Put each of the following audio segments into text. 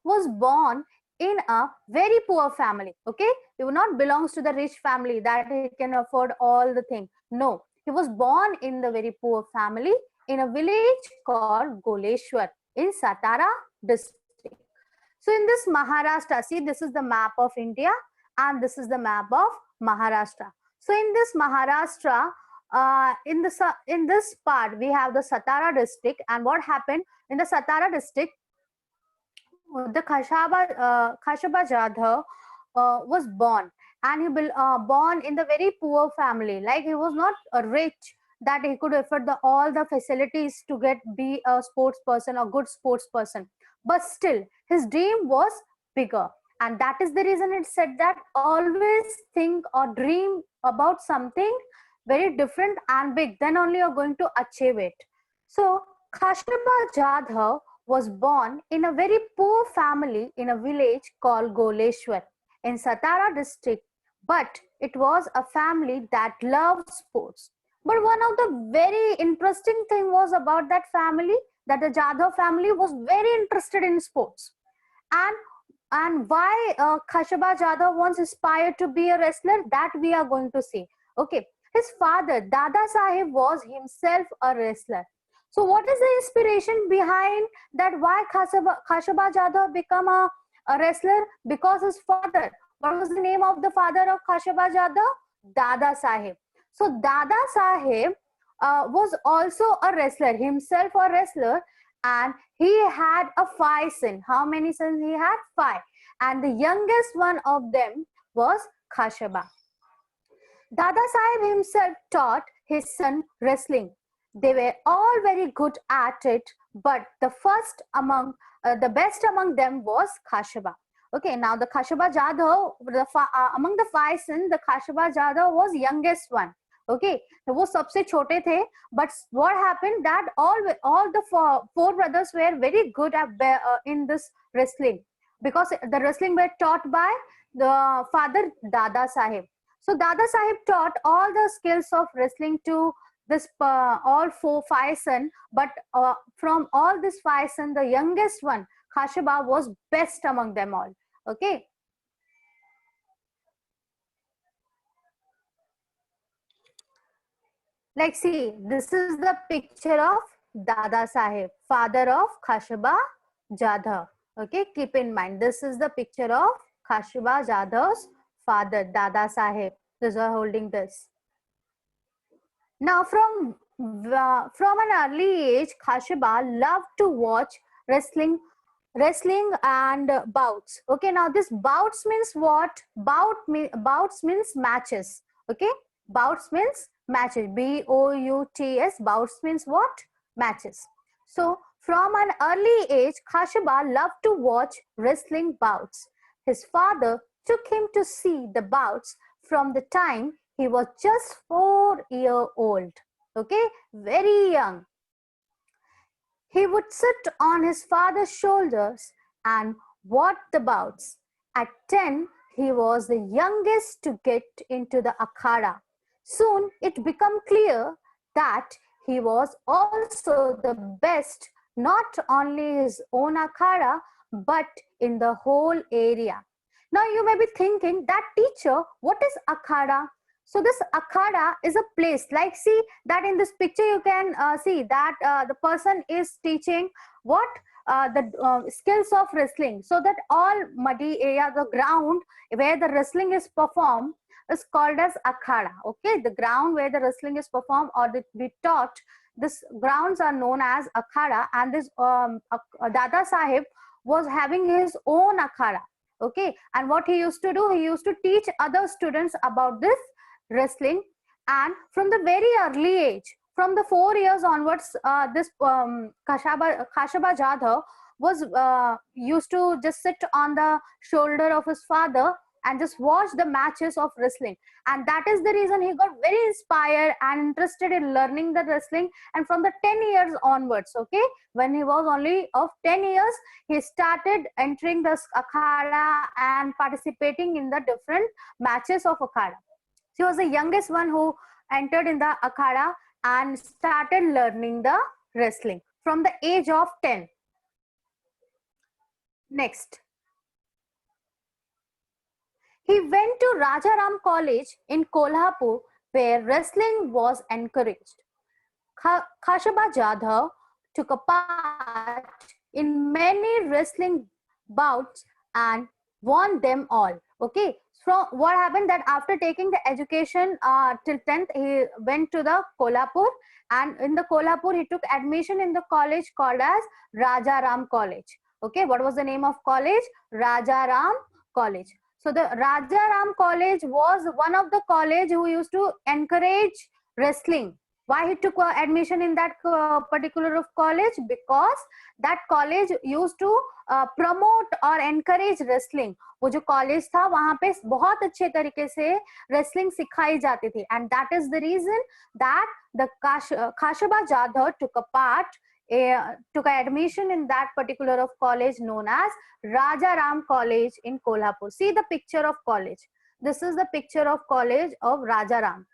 was born in a very poor family. Okay, he would not belongs to the rich family that he can afford all the things. No, he was born in the very poor family in a village called Goleshwar in Satara district. So in this Maharashtra, see, this is the map of India and this is the map of Maharashtra. So in this Maharashtra, in this part we have the Satara district, and what happened in the Satara district, the Khashaba Jadhav was born, and he born in the very poor family. Like he was not rich that he could afford all the facilities to be a sports person or good sports person, but still his dream was bigger, and that is the reason it said that always think or dream about something very different and big, then only you're going to achieve it. So Khashaba Jadhav was born in a very poor family in a village called Goleshwar in Satara district, but it was a family that loved sports. But one of the very interesting thing was about that family, that the Jadhav family was very interested in sports. And why Khashaba Jadhav once aspired to be a wrestler, that we are going to see. Okay, his father Dada Sahib was himself a wrestler. So what is the inspiration behind that? Why Khashaba Jadhav become a wrestler? Because his father. What was the name of the father of Khashaba Jadhav? Dada Sahib. So Dada Sahib was also a wrestler, himself a wrestler, and he had a 5 sons. How many sons he had? 5. And the youngest one of them was Khashaba. Dada Sahib himself taught his son wrestling. They were all very good at it, but the best among them was Khashaba. Okay, now the Khashaba Jadhav, among the 5 sons, the Khashaba Jadhav was youngest one. Okay, वो सबसे छोटे थे, but what happened that all the four brothers were very good at in this wrestling, because the wrestling were taught by the father Dada Sahib. So Dada Sahib taught all the skills of wrestling to this all 5 sons, but from all these 5 sons, the youngest one, Khashaba, was best among them all. Okay. Like, see, this is the picture of Dada Sahib, father of Khashaba Jadhav. Okay, keep in mind, this is the picture of Khashaba Jadhav's father, Dada Sahib. These are holding this. Now, from an early age, Khashaba loved to watch wrestling and bouts. Okay, now this bouts means what? Bouts means matches. Okay, bouts means matches. B-O-U-T-S. Bouts means what? Matches. So from an early age, Khashaba loved to watch wrestling bouts. His father took him to see the bouts from the time he was just 4 years old. Okay, very young. He would sit on his father's shoulders and watch the bouts. At 10, he was the youngest to get into the akhada. Soon it became clear that he was also the best, not only his own akhada, but in the whole area. Now you may be thinking that, teacher, what is akhada? So this akhada is a place, like see that in this picture you can see that the person is teaching what the skills of wrestling, so that all muddy area, the ground where the wrestling is performed, is called as akhada. Okay, the ground where the wrestling is performed or be taught, this grounds are known as akhada, and this Dada Sahib was having his own akhada. Okay, and what he used to do, he used to teach other students about this wrestling. And from the very early age, from the 4 years onwards, this Khashaba Jadhav was used to just sit on the shoulder of his father and just watch the matches of wrestling, and that is the reason he got very inspired and interested in learning the wrestling. And from the 10 years onwards, okay, when he was only of 10 years, he started entering the akhada and participating in the different matches of akhada. He was the youngest one who entered in the akhada and started learning the wrestling from the age of 10. Next, he went to Rajaram College in Kolhapur, where wrestling was encouraged. Khashaba Jadhav took a part in many wrestling bouts and won them all. Okay, so what happened that after taking the education till 10th, he went to the Kolhapur, and in the Kolhapur he took admission in the college called as Rajaram College. Okay, what was the name of college? Rajaram College. So the Rajaram College was one of the college who used to encourage wrestling. Why he took admission in that particular of college? Because that college used to promote or encourage wrestling. वो जो college था वहाँ पे बहुत अच्छे तरीके से wrestling सिखाई जाती थी, and that is the reason that the Khashaba Jadhav took admission in that particular of college known as Rajaram College in Kolhapur. See the picture of college. This is the picture of college of Rajaram.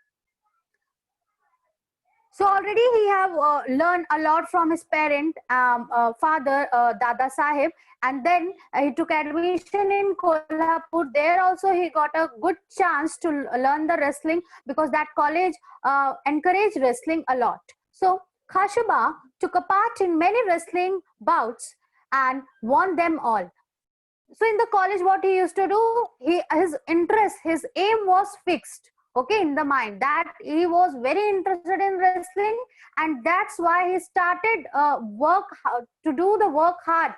So already he have learned a lot from his parent, father, Dada Sahib, and then he took admission in Kolhapur. There also he got a good chance to learn the wrestling because that college encouraged wrestling a lot. So Khashaba took a part in many wrestling bouts and won them all. So in the college, what he used to do, his interest, his aim was fixed. Okay, in the mind that he was very interested in wrestling, and that's why he started to do the work hard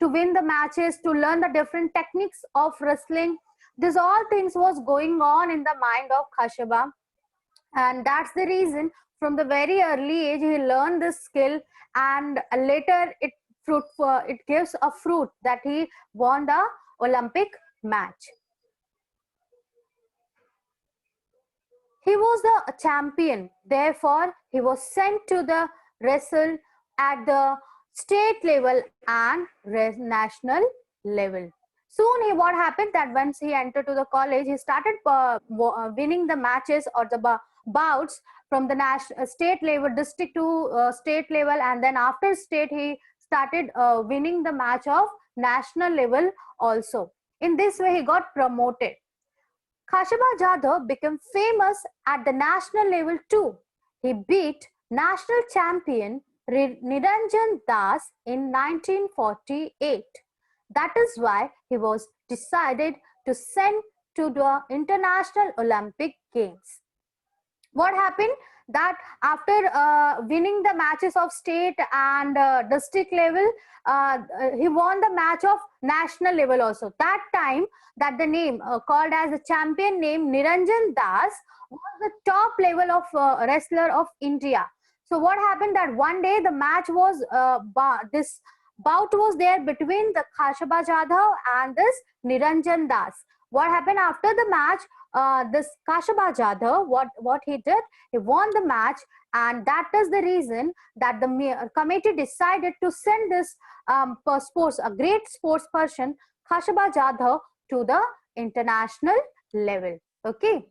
to win the matches, to learn the different techniques of wrestling. This all things was going on in the mind of Khashaba, and that's the reason from the very early age he learned this skill, and later it gives a fruit that he won the Olympic match. He was the champion, therefore he was sent to the wrestle at the state level and national level. Soon what happened that once he entered to the college, he started winning the matches or the bouts from the state level, district to state level, and then after state he started winning the match of national level also. In this way he got promoted. Khashaba Jadhav became famous at the national level too. He beat national champion Niranjan Das in 1948. That is why he was decided to send to the International Olympic Games. What happened? That after winning the matches of state and district level, he won the match of national level also. That time that the name called as a champion name Niranjan Das was the top level of wrestler of India. So what happened that one day the match was this bout was there between the Khashaba Jadhav and this Niranjan Das. What happened after the match? This Khashaba Jadhav, what he did, he won the match, and that is the reason that the committee decided to send this a great sports person, Khashaba Jadhav, to the international level. Okay,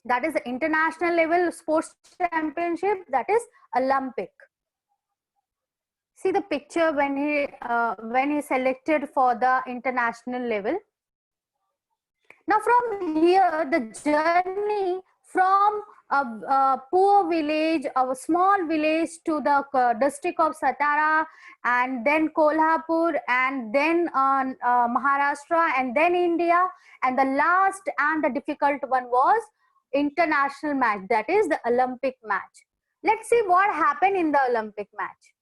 that is the international level sports championship, that is Olympic. See the picture when he selected for the international level. Now from here, the journey from a poor village, a small village, to the district of Satara, and then Kolhapur, and then Maharashtra, and then India, and the last and the difficult one was international match, that is the Olympic match. Let's see what happened in the Olympic match.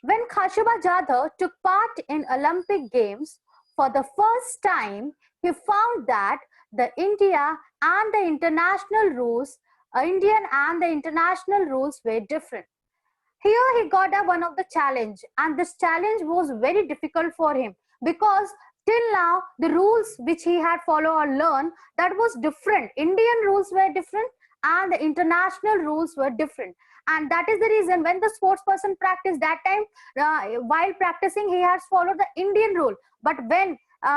When Khashaba Jadhav took part in Olympic Games for the first time, he found that the Indian and the international rules were different. Here he got one of the challenge, and this challenge was very difficult for him because till now the rules which he had followed or learned, that was different. Indian rules were different and the international rules were different. And that is the reason when the sports person practiced that time, while practicing he has followed the Indian rule, but when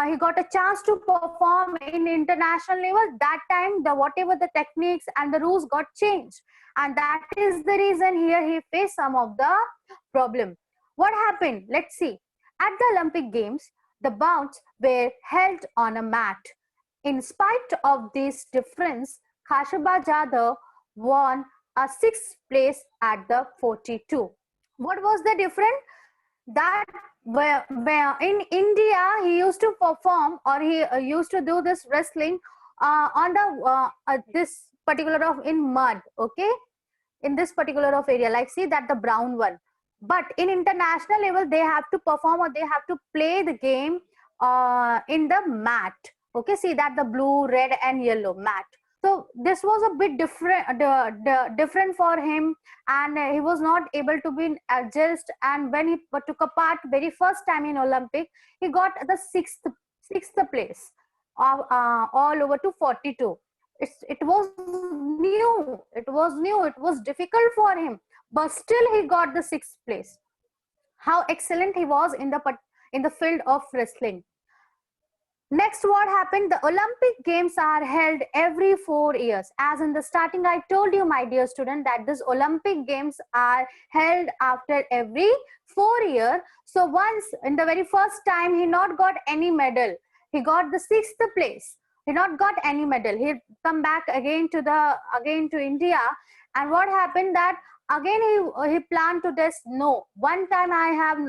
he got a chance to perform in international level, that time whatever the techniques and the rules got changed, and that is the reason here he faced some of the problem. What happened? Let's see. At the Olympic Games, the bouts were held on a mat. In spite of this difference, Khashaba Jadhav won a sixth place at the 42. What was the difference? That where in India he used to perform, or he used to do this wrestling on the this particular of in mud, okay, in this particular of area, like see that the brown one. But in international level they have to perform, or they have to play the game in the mat, okay, see that the blue, red and yellow mat. So this was a bit different, different for him, and he was not able to be adjust. And when he took a part very first time in Olympic, he got the sixth place of all over to 42. It was new, it was difficult for him, but still he got the sixth place. How excellent he was in the field of wrestling. Next, what happened? The Olympic Games are held every 4 years. As in the starting, I told you, my dear student, that this Olympic Games are held after every 4 years. So once in the very first time, he not got any medal. He got the sixth place. He not got any medal. He come back again to India. And what happened that again he planned to test. No, one time I have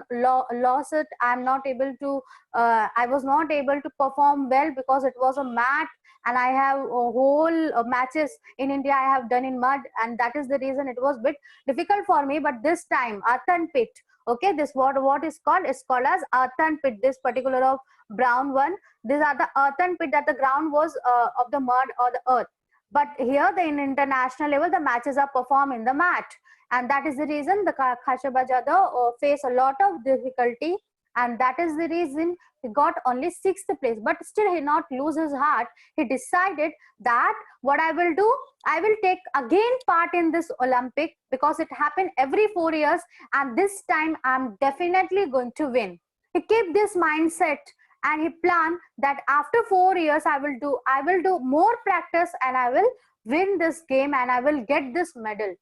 lost it. I'm not able to. I was not able to perform well because it was a mat, and I have a whole matches in India I have done in mud, and that is the reason it was bit difficult for me. But this time, earthen pit. Okay, this what is called? It's called as earthen pit. This particular of brown one. These are the earthen pit, that the ground was of the mud or the earth. But here, in international level, the matches are performed in the mat, and that is the reason the Khashaba Jadhav face a lot of difficulty, and that is the reason he got only sixth place. But still, he not lose his heart. He decided that what I will do, I will take again part in this Olympic, because it happened every 4 years, and this time I'm definitely going to win. He kept this mindset, and he planned that after 4 years I will do more practice, and I will win this game, and I will get this medal.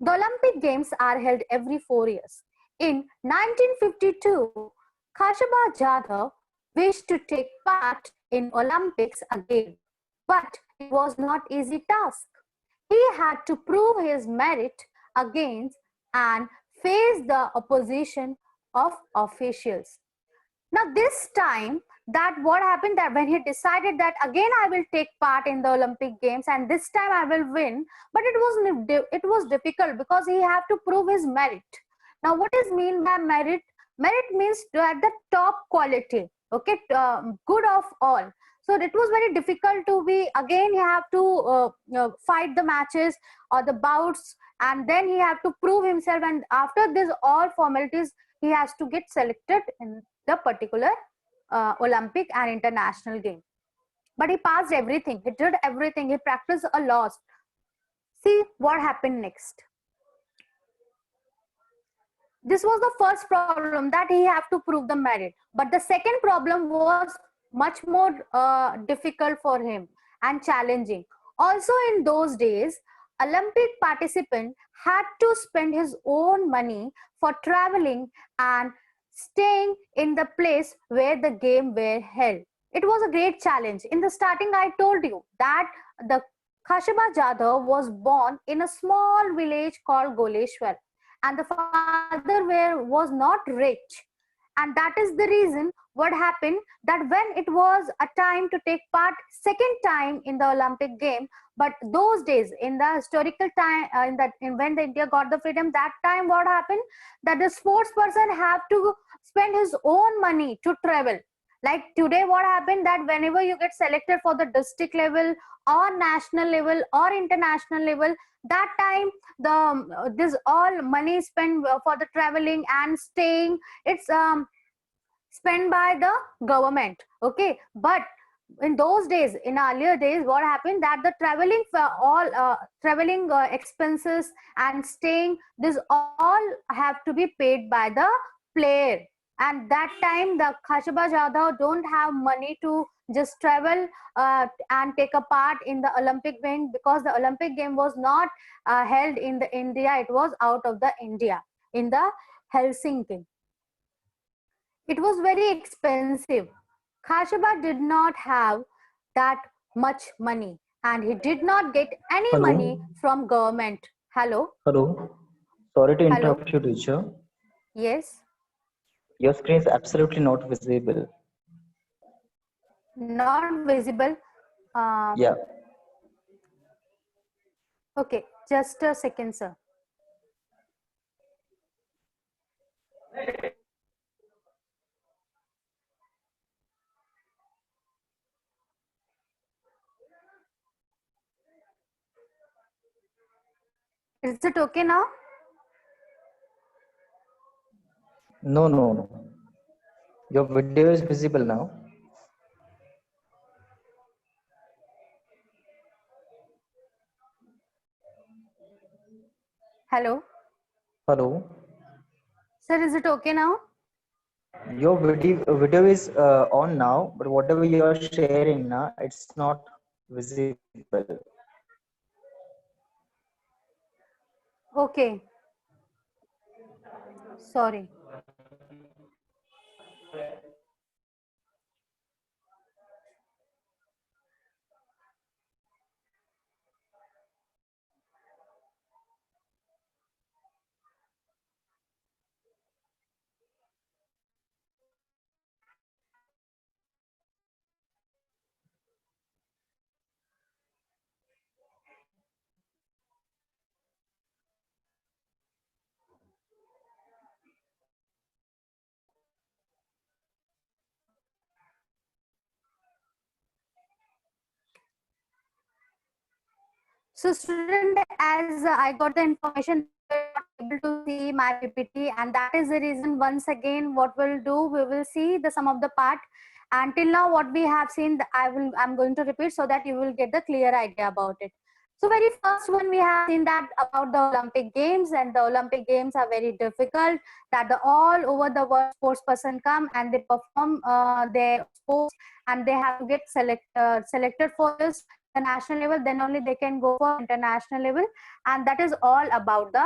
The Olympic Games are held every 4 years. In 1952, Khashaba Jadhav wished to take part in Olympics again, but it was not easy task. He had to prove his merit against and face the opposition of officials. Now this time, that what happened, that when he decided that again I will take part in the Olympic Games and this time I will win, but it was difficult because he had to prove his merit. Now what is mean by merit? Merit means to at the top quality, okay, good of all. So it was very difficult to be, again he have to fight the matches or the bouts, and then he have to prove himself, and after this all formalities he has to get selected in the particular Olympic and international game. But he passed everything, he did everything, he practiced a lot. See what happened next. This was the first problem, that he have to prove the merit. But the second problem was much more difficult for him and challenging. Also in those days, Olympic participant had to spend his own money for traveling and staying in the place where the game were held. It was a great challenge. In the starting, I told you that the Khashaba Jadhav was born in a small village called Goleshwar, and the father was not rich, and that is the reason what happened, that when it was a time to take part second time in the Olympic game, but those days in the historical time, when the India got the freedom, that time what happened, that the sports person have to spend his own money to travel. Like today what happened, that whenever you get selected for the district level or national level or international level, that time this all money spent for the traveling and staying, it's spent by the government, okay. But in those days, in earlier days, what happened, that the traveling for all traveling expenses and staying, this all have to be paid by the player. And that time the Khashaba Jadhav don't have money to just travel and take a part in the Olympic game, because the Olympic game was not held in the India, it was out of the India, in the Helsinki. It was very expensive. Khashaba did not have that much money and he did not get any money Hello, from government. Hello? hello. Sorry to Hello? interrupt you, teacher. Yes? Your screen is absolutely not visible. Not visible. Um, Yeah, okay, just a second, sir. Is it okay now? no, no, no. Your video is visible now. Hello? Hello. Sir, is it okay now? Your video is on now, but whatever you are sharing now, it's not visible. Okay, sorry. So student, as I got the information, you're not able to see my PPT, and that is the reason once again what we'll do, we will see the sum of the part. Until now what we have seen, I'm going to repeat so that you will get the clear idea about it. So very first one, we have seen that about the Olympic Games, and the Olympic Games are very difficult, that all over the world sports person come and they perform their sports, and they have to get selected for this the national level, then only they can go for international level, and that is all about the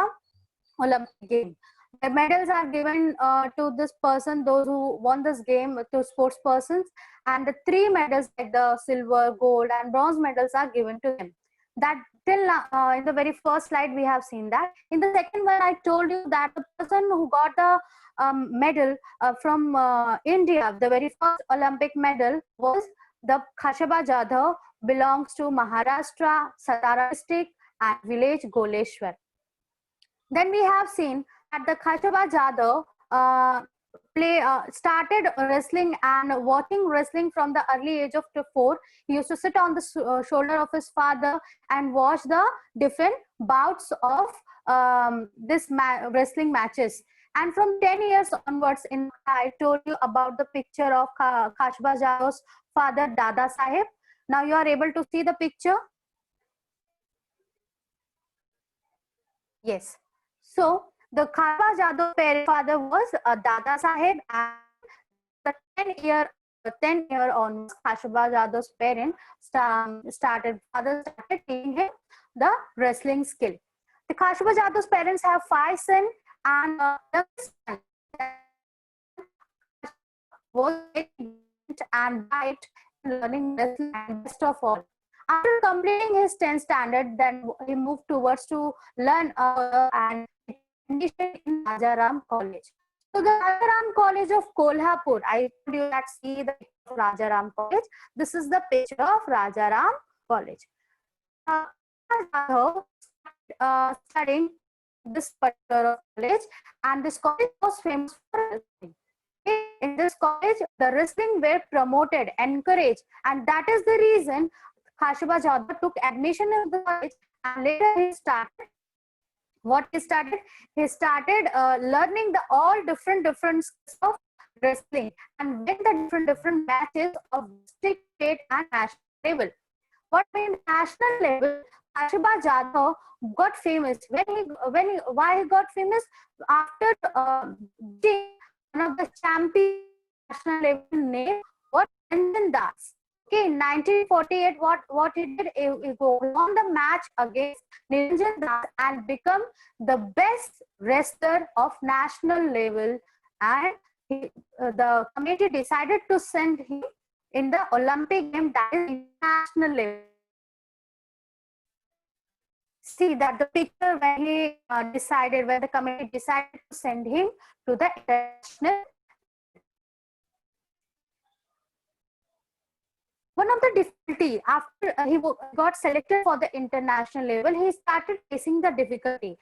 Olympic game. The medals are given to this person, those who won this game, to sports persons, and the three medals like the silver, gold, and bronze medals are given to them. That till now, in the very first slide we have seen that. In the second one, I told you that the person who got the medal from India, the very first Olympic medal was the Khashaba Jadhav, belongs to Maharashtra, Satara district, and village Goleshwar. Then we have seen that the Khashaba Jadhav started wrestling and watching wrestling from the early age of 4. He used to sit on the shoulder of his father and watch the different bouts of this wrestling matches. And from 10 years onwards, I told you about the picture of Khashaba Jadhav's father, Dada Saheb. Now you are able to see the picture. Yes. So the Khashaba Jadhav parent father was Dada Saheb, and the 10 year onwards, Khashaba Jadhav's parent father started teaching him the wrestling skill. The Khashaba Jadhav's parents have 5 sons, and the son was very brilliant and bright in learning wrestling, and best of all, after completing his 10th standard, then he moved towards to learn and admission in Rajaram College. So the Rajaram College of Kolhapur, I told you that see the picture of Rajaram College. This is the picture of Rajaram College. Jadhav studying this particular college, and this college was famous for wrestling. In this college, the wrestling were promoted, encouraged, and that is the reason Khashaba Jadhav took admission in the college, and later he started what he started. He started learning the all different skills of wrestling and win the different matches of district, state, and national level. What means national level? Khashaba Jadhav got famous why he got famous after being one of the champion national level name was Ranjan Das. Okay, in 1948, what he did, he won the match against Niranjan Das and become the best wrestler of national level, and the committee decided to send him in the Olympic game, that is international level. See that the picture when he when the committee decided to send him to the international. One of the difficulty after he got selected for the international level, he started facing the difficulty.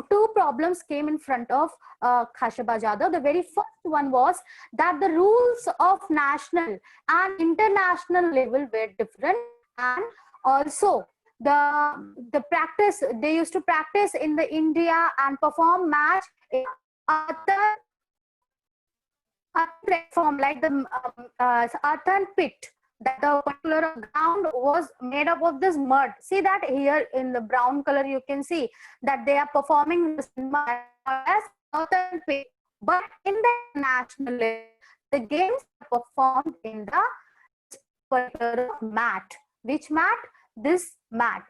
Two problems came in front of Khashaba Jadhav. The very first one was that the rules of national and international level were different, and also the practice they used to practice in the India and perform match in other platform like the earthen pit, that the particular ground was made up of this mud. See that here in the brown color you can see that they are performing this mud as earthen pit. But in the national level, the games are performed in the particular mat. Which mat? This mat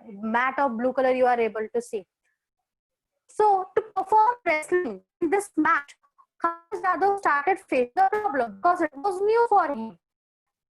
of blue color you are able to see. So to perform wrestling in this mat, Khashaba Jadhav started facing a problem because it was new for him.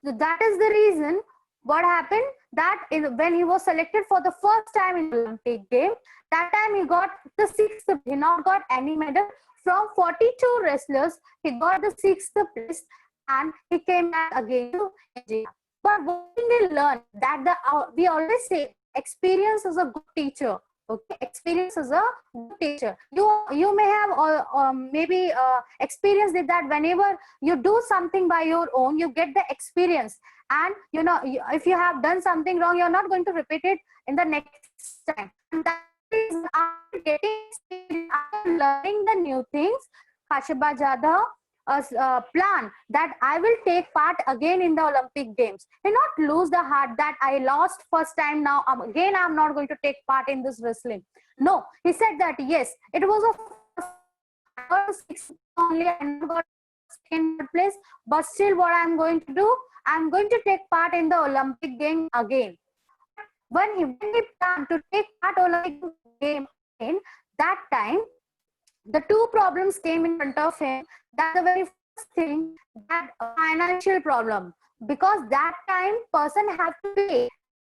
So that is the reason what happened, that when he was selected for the first time in the Olympic game, that time he got the 6th, he not got any medal. From 42 wrestlers, he got the 6th place and he came back again to India. But what we learn that we always say experience is a good teacher. Okay, experience is a good teacher. You may have maybe experienced it that whenever you do something by your own, you get the experience, and you know if you have done something wrong, you're not going to repeat it in the next time. And that is after getting experience, after learning the new things, Khashaba Jadhav plan that I will take part again in the Olympic Games. He not lose the heart that I lost first time, now again I'm not going to take part in this wrestling. No, he said that yes, it was a 6 only and got second place, but still what I'm going to do, I'm going to take part in the Olympic game again. When he planned to take part Olympic game again, that time the two problems came in front of him. That the very first thing, that financial problem, because that time person have to pay,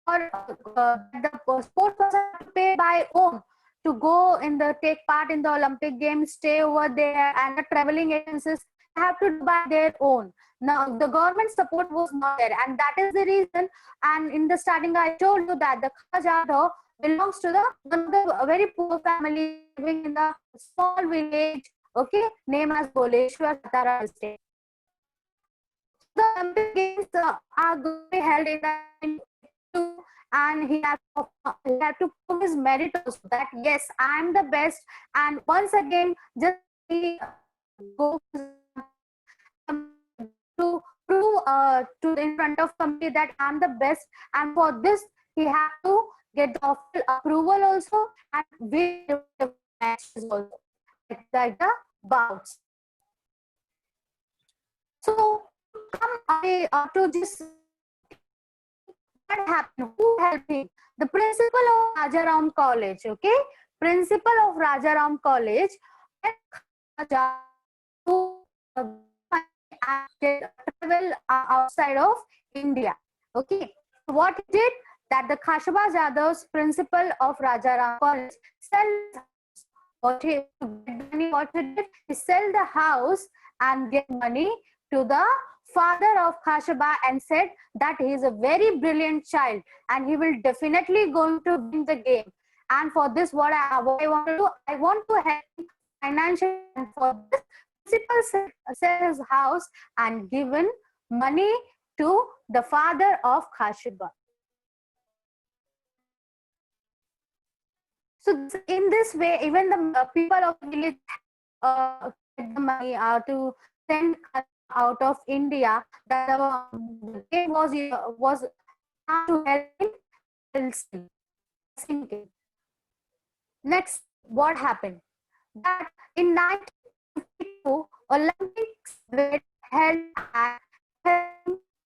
or the sport person have to pay by own to go in the take part in the Olympic Games, stay over there, and the traveling agencies have to do by their own. Now the government support was not there, and that is the reason. And in the starting, I told you that the Khashaba Jadhav belongs to the very poor family living in the small village, okay, named as Boleshwar, Satara district. The Olympic Games are going to be held in the and he had to prove his merit also, that yes, I am the best, and once again just go to prove to in front of committee that I'm the best, and for this he had to get the approval also and win the matches also, like the bouts. So come to this, what happened? Who helped him? The principal of Rajaram College, okay? Principal of Rajaram College to travel outside of India, okay? What he did, that the Khashaba Jadhav's principal of Rajaram College what he did, he sell the house and get money to the father of Khashaba and said that he is a very brilliant child and he will definitely going to win the game. And for this, what I want to do, I want to help him financially. And for this, principal sell his house and given money to the father of Khashaba. So in this way, even the people of the village get the money to send out of India. That the game was to help him. Next, what happened? That in 1952, Olympics were held at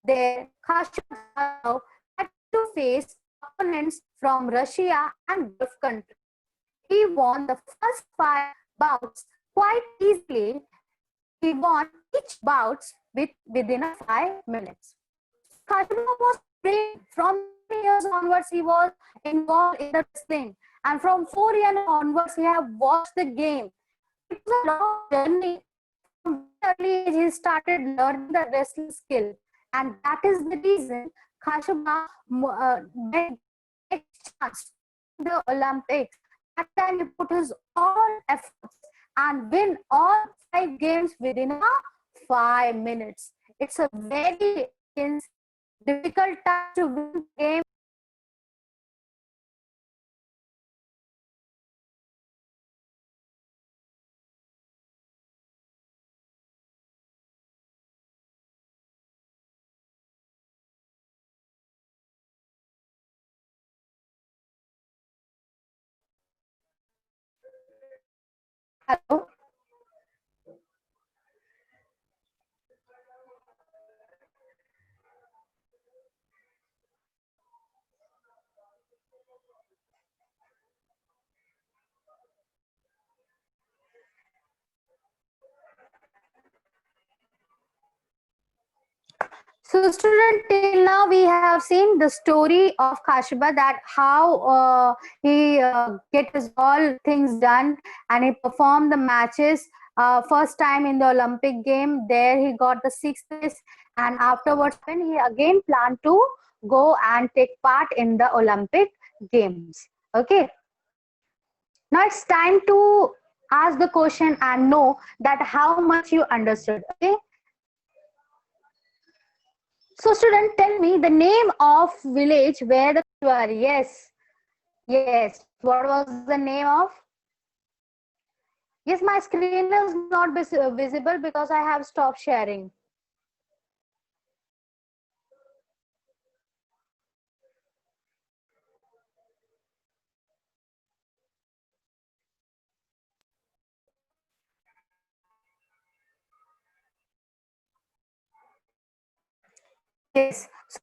there. Khashaba had to face opponents from Russia and Gulf countries. He won the first 5 bouts quite easily. He won each bouts within 5 minutes. Kashyap was trained from years onwards. He was involved in the wrestling, and from 4 years onwards, he have watched the game. It was a long journey. From early age, he started learning the wrestling skill, and that is the reason Kashyap get chance in the Olympics. That time he put his all efforts and win all 5 games within 5 minutes. It's a very difficult time to win game. Hello. So, student, till now we have seen the story of Kashyap, that how he get his all things done and he performed the matches. First time in the Olympic game, there he got the 6th place, and afterwards, when he again planned to go and take part in the Olympic games. Okay. Now it's time to ask the question and know that how much you understood. Okay. So, student, tell me the name of village where the yes, yes. What was the name of? Yes, my screen is not visible because I have stopped sharing. Yes. So,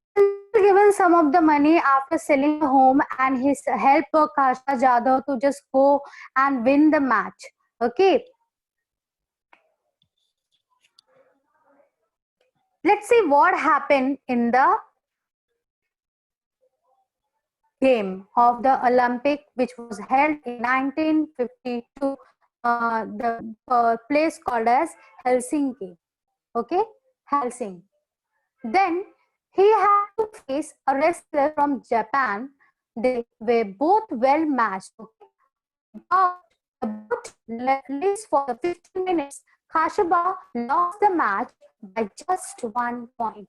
given some of the money after selling the home, and his help Kashyap Jadhav to just go and win the match. Okay. Let's see what happened in the game of the Olympic, which was held in 1952, the place called as Helsinki. Okay, Helsinki. Then he had to face a wrestler from Japan. They were both well matched. Okay? But at least for the 15 minutes, Kashyap lost the match by just 1 point.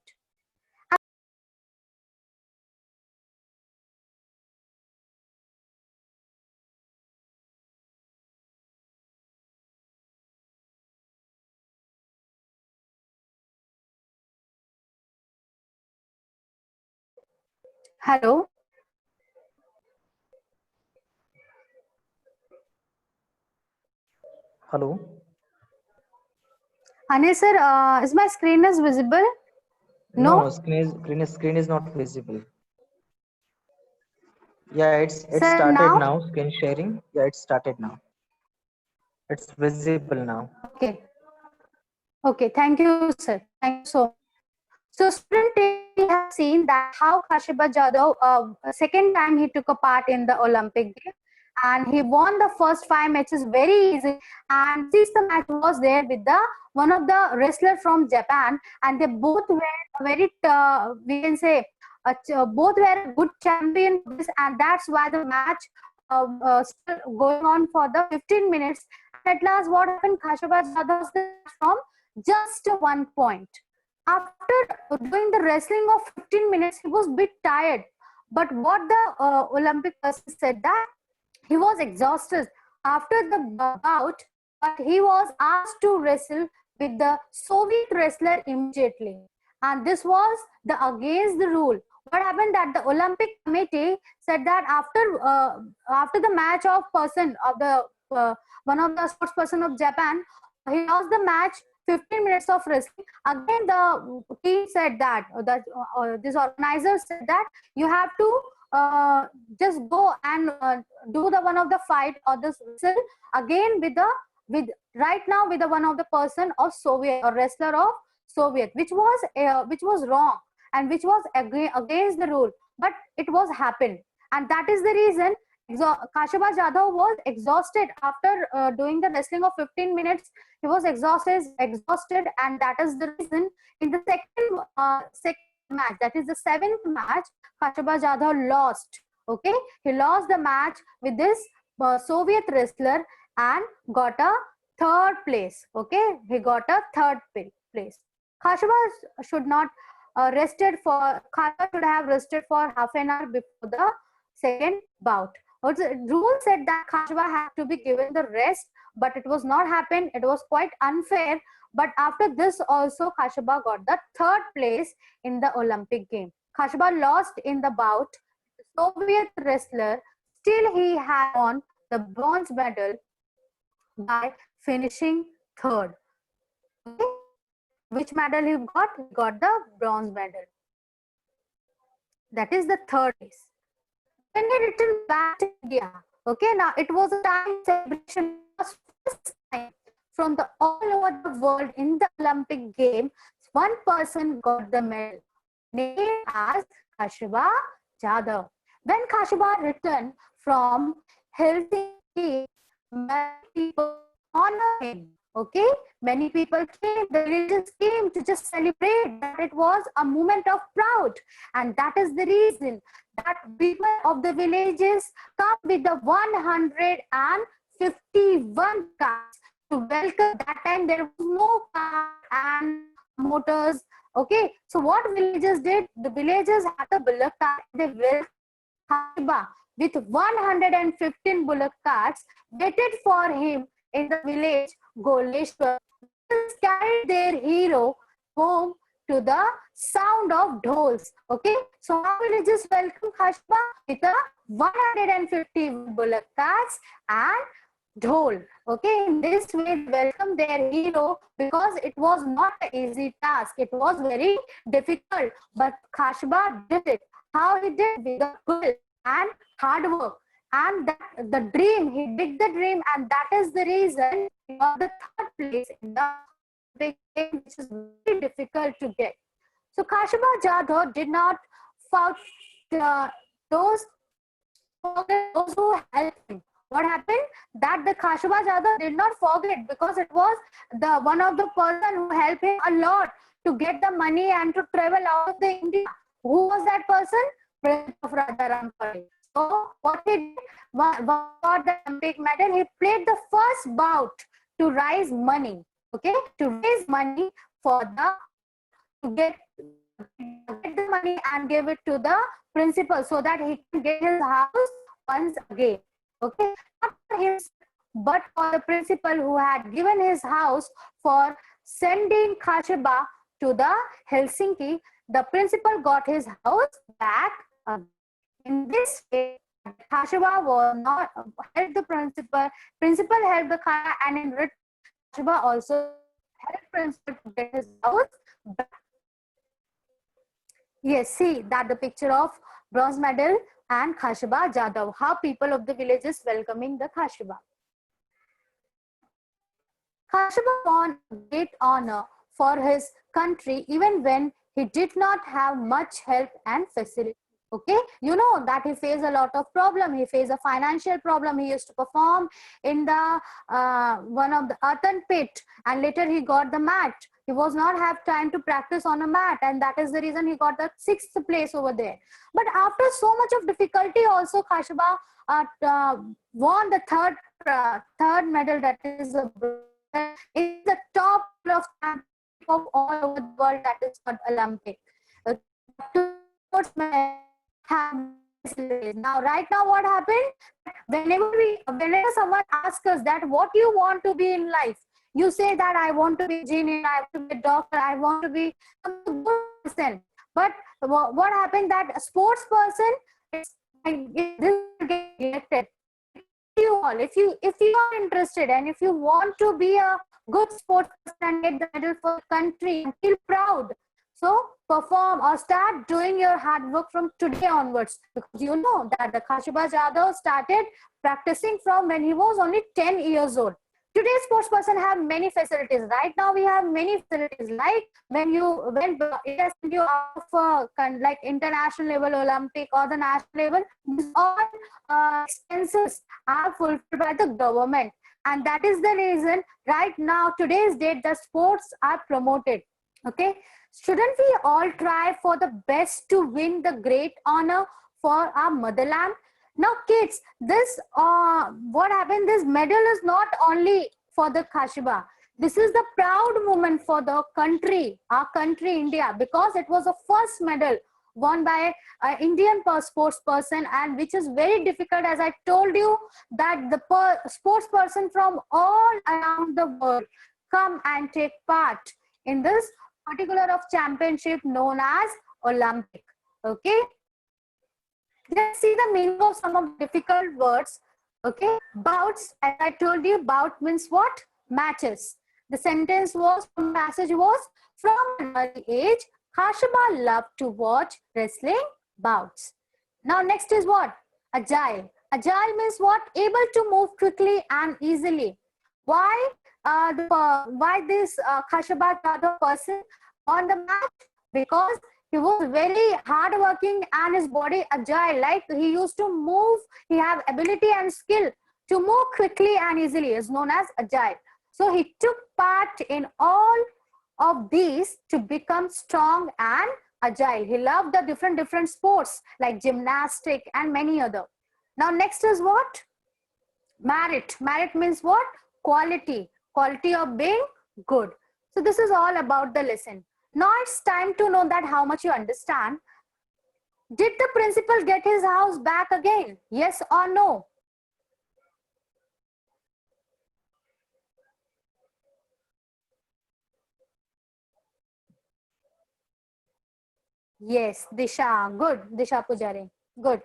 Hello. Hello. Anil sir, is my screen is visible? No, No? screen is not visible. Yeah, it Sir, started now? now. Screen sharing. Yeah, it started now. It's visible now. Okay. Okay. Thank you, sir. Thank you so much. So, student, we have seen that how Kashyap Jadhav, second time he took a part in the Olympic game, and he won the first 5 matches very easy. And this the match was there with the one of the wrestler from Japan, and they both were very we can say both were a good champion for this, and that's why the match still going on for the 15 minutes. And at last, what happened? Kashyap Jadhav was the match from just 1 point. After doing the wrestling of 15 minutes, he was a bit tired. But what the Olympic person said, that he was exhausted after the bout, but he was asked to wrestle with the Soviet wrestler immediately. And this was the against the rule. What happened that the Olympic committee said that after the match of person of the one of the sports person of Japan, he lost the match 15 minutes of wrestling. Again, the team said that this organizer said that you have to just go and do the one of the fight or the wrestle again with the with right now with the one of the person of Soviet or wrestler of Soviet, which was wrong and which was against the rule, but it was happened, and that is the reason Kashyap Jadhav was exhausted after doing the wrestling of 15 minutes. He was exhausted, and that is the reason in the second match, that is the seventh match, Kashyap Jadhav lost. Okay, he lost the match with this Soviet wrestler and got a third place. Okay, he got a third place. Kashyap should not Kashyap should have rested for half an hour before the second bout. The rule said that Kashyap had to be given the rest, but it was not happened. It was quite unfair. But after this also, Kashyap got the third place in the Olympic game. Kashyap lost in the bout. Soviet wrestler, still he had won the bronze medal by finishing third. Okay? Which medal he got? He got the bronze medal. That is the third place. When he returned back to India, okay, now it was a time celebration. First time from the all over the world in the Olympic game, one person got the medal, named as Kashyap Jadhav. When Kashyap returned from Helsinki, many people honor him. Okay, many people came, the villagers came to just celebrate that it was a moment of proud, and that is the reason that people of the villages come with the 151 cars to welcome. That time there was no car and motors. Okay, so what villagers did? The villagers had a bullock cart. They welcomed Kashyap with 115 bullock carts, waited for him in the village Goleshwar. Carried their hero home to the sound of dhols. Okay, so how villagers welcome Kashyap with a 150 bullock carts and dhol. Okay, in this way they welcome their hero, because it was not an easy task. It was very difficult, but Kashyap did it. How he did? With the will and hard work. And that the dream, he did the dream, and that is the reason he got the third place in the big game, which is very difficult to get. So Kashyap Jadhav did not fault those who helped him. What happened? That the Kashyap Jadhav did not forget, because it was the one of the person who helped him a lot to get the money and to travel out of the India. Who was that person? Prince of Rajaram. So what he did, got the Olympic medal, he played the first bout to raise money. Okay, to raise money for to get the money and give it to the principal, so that he can get his house once again. Okay, not for his, but for the principal who had given his house for sending Kashyap to the Helsinki. The principal got his house back. In this way, Kashyap was not helped the principal. Principal helped the Kashyap, and in return, Kashyap also helped principal to get his house back. Yes, see that the picture of bronze medal and Kashyap Jadhav. How people of the villages welcoming the Kashyap. Kashyap won great honor for his country, even when he did not have much help and facility. Okay, you know that he faced a lot of problem. He faced a financial problem. He used to perform in the one of the earthen pit, and later he got the mat. He was not have time to practice on a mat, and that is the reason he got the 6th place over there. But after so much of difficulty, also Kashyap won the third medal. That is in the top of all over the world. That is called Olympic. Now, right now, what happened? Whenever someone asks us that what you want to be in life, you say that I want to be engineer, I want to be a doctor, I want to be a good person. But what happened that a sports person is elected. If you are interested and if you want to be a good sports person and get the medal for the country and feel proud, so perform or start doing your hard work from today onwards, because you know that the Kashyap Jadhav started practicing from when he was only 10 years old. Today's sports person have many facilities. Right now we have many facilities, like when India send you out of like international level, Olympic or the national level, these all expenses are fulfilled by the government, and that is the reason right now today's date the sports are promoted. Okay, shouldn't we all try for the best to win the great honor for our motherland? Now, kids, this what happened? This medal is not only for the Kashiba. This is the proud moment for the country, our country, India, because it was the first medal won by an Indian sports person, and which is very difficult. As I told you, that the sports person from all around the world come and take part in this particular of championship known as Olympic. Okay. Let's see the meaning of some of the difficult words. Okay, bouts, as I told you, bout means what? Matches. The sentence was, passage was, from an early age, Kashiba loved to watch wrestling bouts. Now next is what? Agile. Agile means what? Able to move quickly and easily. Why why this Kashiba the person on the match? Because he was very hardworking and his body agile, like he used to move, he have ability and skill to move quickly and easily, is known as agile. So he took part in all of these to become strong and agile. He loved the different sports like gymnastic and many other. Now next is what? Merit. Merit means what? Quality. Quality of being good. So this is all about the lesson. Now it's time to know that how much you understand. Did the principal get his house back again? Yes or no? Yes, Disha. Good. Disha Pujari. Good.